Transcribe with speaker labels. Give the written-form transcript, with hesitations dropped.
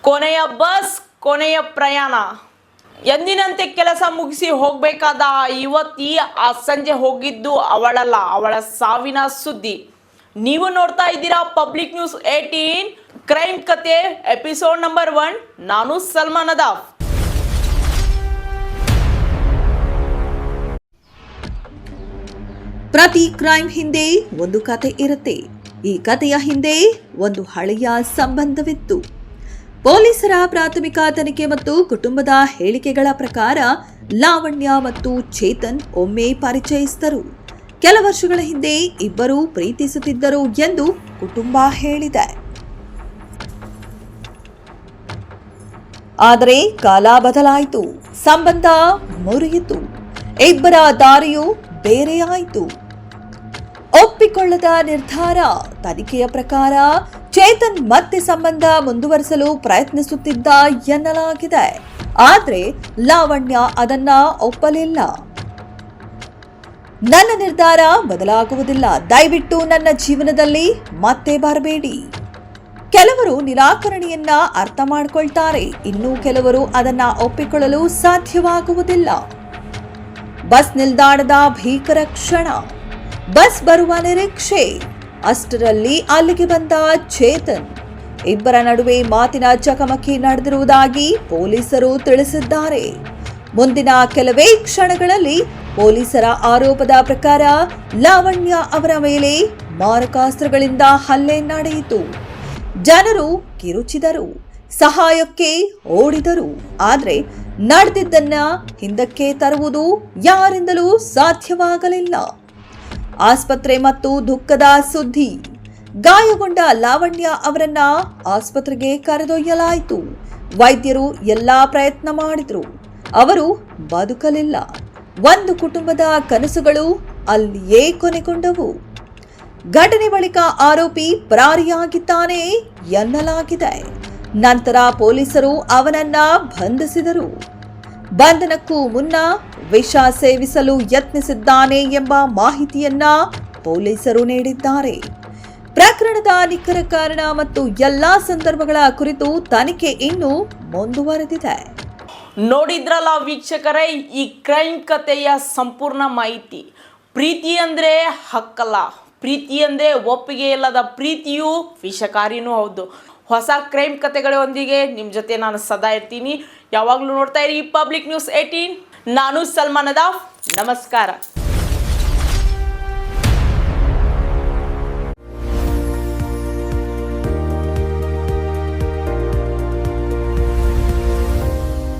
Speaker 1: ಕೊನೆಯ ಬಸ್ ಕೊನೆಯ ಪ್ರಯಾಣ ಎಂದಿನಂತೆ ಕೆಲಸ ಮುಗಿಸಿ ಹೋಗಬೇಕಾದ ಯುವತಿ ಆ ಸಂಜೆ ಹೋಗಿದ್ದು ಅವಳಲ್ಲ, ಅವಳ ಸಾವಿನ ಸುದ್ದಿ. ನೀವು ನೋಡ್ತಾ ಇದ್ದೀರಾ ಪಬ್ಲಿಕ್ ನ್ಯೂಸ್ 18 ಕ್ರೈಮ್ ಕತೆ ಎಪಿಸೋಡ್ ನಂಬರ್ 1. ನಾನು ಸಲ್ಮಾನ್ ನದಾಫ್.
Speaker 2: ಪ್ರತಿ ಕ್ರೈಮ್ ಹಿಂದೆ ಒಂದು ಕತೆ ಇರುತ್ತೆ. ಈ ಕಥೆಯ ಹಿಂದೆ ಒಂದು ಹಳೆಯ ಸಂಬಂಧವಿತ್ತು. ಪೊಲೀಸರ ಪ್ರಾಥಮಿಕ ತನಿಖೆ ಮತ್ತು ಕುಟುಂಬದ ಹೇಳಿಕೆಗಳ ಪ್ರಕಾರ ಲಾವಣ್ಯ ಮತ್ತು ಚೇತನ್ ಒಮ್ಮೆ ಪರಿಚಯಿಸಿದರು. ಕೆಲ ವರ್ಷಗಳ ಹಿಂದೆ ಇಬ್ಬರು ಪ್ರೀತಿಸುತ್ತಿದ್ದರು ಎಂದು ಕುಟುಂಬ ಹೇಳಿದೆ. ಆದರೆ ಕಾಲ ಬದಲಾಯಿತು, ಸಂಬಂಧ ಮುರಿಯಿತು, ಇಬ್ಬರ ದಾರಿಯು ಬೇರೆಯಾಯಿತು. ಒಪ್ಪಿಕೊಳ್ಳದ ನಿರ್ಧಾರ. ತನಿಖೆಯ ಪ್ರಕಾರ ಚೇತನ್ ಮತ್ತೆ ಸಂಬಂಧ ಮುಂದುವರಿಸಲು ಪ್ರಯತ್ನಿಸುತ್ತಿದ್ದ ಎನ್ನಲಾಗಿದೆ. ಆದ್ರೆ ಲಾವಣ್ಯ ಅದನ್ನ ಒಪ್ಪಲಿಲ್ಲ. ನನ್ನ ನಿರ್ಧಾರ ಬದಲಾಗುವುದಿಲ್ಲ, ದಯವಿಟ್ಟು ನನ್ನ ಜೀವನದಲ್ಲಿ ಮತ್ತೆ ಬರಬೇಡಿ. ಕೆಲವರು ನಿರಾಕರಣೆಯನ್ನ ಅರ್ಥ ಮಾಡಿಕೊಳ್ತಾರೆ, ಇನ್ನು ಕೆಲವರು ಅದನ್ನ ಒಪ್ಪಿಕೊಳ್ಳಲು ಸಾಧ್ಯವಾಗುವುದಿಲ್ಲ. ಬಸ್ ನಿಲ್ದಾಣದ ಭೀಕರ ಕ್ಷಣ. ಬಸ್ ಬರುವ ನಿರೀಕ್ಷೆ. ಅಷ್ಟರಲ್ಲಿ ಅಲ್ಲಿಗೆ ಬಂದ ಚೇತನ್. ಇಬ್ಬರ ನಡುವೆ ಮಾತಿನ ಚಕಮಕಿ ನಡೆದಿರುವುದಾಗಿ ಪೊಲೀಸರು ತಿಳಿಸಿದ್ದಾರೆ. ಮುಂದಿನ ಕೆಲವೇ ಕ್ಷಣಗಳಲ್ಲಿ ಪೊಲೀಸರ ಆರೋಪದ ಪ್ರಕಾರ ಲಾವಣ್ಯ ಅವರ ಮೇಲೆ ಮಾರಕಾಸ್ತ್ರಗಳಿಂದ ಹಲ್ಲೆ ನಡೆಯಿತು. ಜನರು ಕಿರುಚಿದರು, ಸಹಾಯಕ್ಕೆ ಓಡಿದರು. ಆದರೆ ನಡೆದಿದ್ದನ್ನ ಹಿಂದಕ್ಕೆ ತರುವುದು ಯಾರಿಂದಲೂ ಸಾಧ್ಯವಾಗಲಿಲ್ಲ. ಆಸ್ಪತ್ರೆ ಮತ್ತು ದುಃಖದ ಸುದ್ದಿ. ಗಾಯಗೊಂಡ ಲಾವಣ್ಯ ಅವರನ್ನ ಆಸ್ಪತ್ರೆಗೆ ಕರೆದೊಯ್ಯಲಾಯಿತು. ವೈದ್ಯರು ಎಲ್ಲಾ ಪ್ರಯತ್ನ ಮಾಡಿದ್ರು, ಅವರು ಬದುಕಲಿಲ್ಲ. ಒಂದು ಕುಟುಂಬದ ಕನಸುಗಳು ಅಲ್ಲಿಯೇ ಕೊನೆಗೊಂಡವು. ಘಟನೆ ಬಳಿಕ ಆರೋಪಿ ಪರಾರಿಯಾಗಿದ್ದಾನೆ ಎನ್ನಲಾಗಿದೆ. ನಂತರ ಪೊಲೀಸರು ಅವನನ್ನ ಬಂಧಿಸಿದರು. ಬಂಧನಕ್ಕೂ ಮುನ್ನ ವಿಷ ಸೇವಿಸಲು ಯತ್ನಿಸಿದ್ದಾನೆ ಎಂಬ ಮಾಹಿತಿಯನ್ನ ಪೊಲೀಸರು ನೀಡಿದ್ದಾರೆ. ಪ್ರಕರಣದ ನಿಖರ ಕಾರಣ ಮತ್ತು ಎಲ್ಲಾ ಸಂದರ್ಭಗಳ ಕುರಿತು ತನಿಖೆ ಇನ್ನೂ ಮುಂದುವರೆದಿದೆ.
Speaker 1: ನೋಡಿದ್ರಲ್ಲ ವೀಕ್ಷಕರೇ, ಈ ಕ್ರೈಮ್ ಕಥೆಯ ಸಂಪೂರ್ಣ ಮಾಹಿತಿ. ಪ್ರೀತಿ ಅಂದ್ರೆ ಹಕ್ಕಲ್ಲ, ಪ್ರೀತಿ ಅಂದ್ರೆ ಒಪ್ಪಿಗೆ ಇಲ್ಲದ ಪ್ರೀತಿಯೂ ವಿಷಕಾರಿನೂ ಹೌದು. ಹೊಸ ಕ್ರೈಮ್ ಕಥೆಗಳೊಂದಿಗೆ ನಿಮ್ಮ ಜೊತೆ ನಾನು ಸದಾ ಇರ್ತೀನಿ. ಯಾವಾಗಲೂ ನೋಡ್ತಾ ಇರಿ ಪಬ್ಲಿಕ್ ನ್ಯೂಸ್ 18. ನಾನು ಸಲ್ಮಾನ್ ನದಾಫ್. ನಮಸ್ಕಾರ.